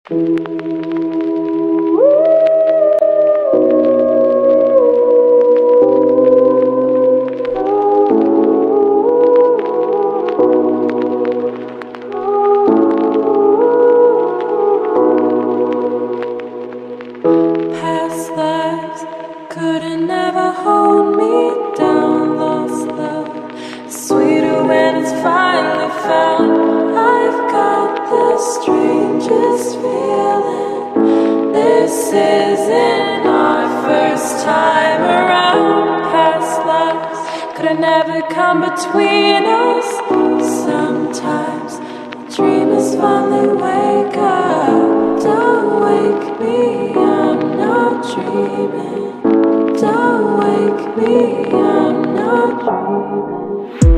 Past lives couldn't never hold me down. Lost love, sweeter when it's finally found. I've got the strangest feeling. This isn't our first time around. Past lives could've never come between us. Sometimes dreamers finally wake up. Don't wake me, I'm not dreaming. Don't wake me, I'm not dreaming.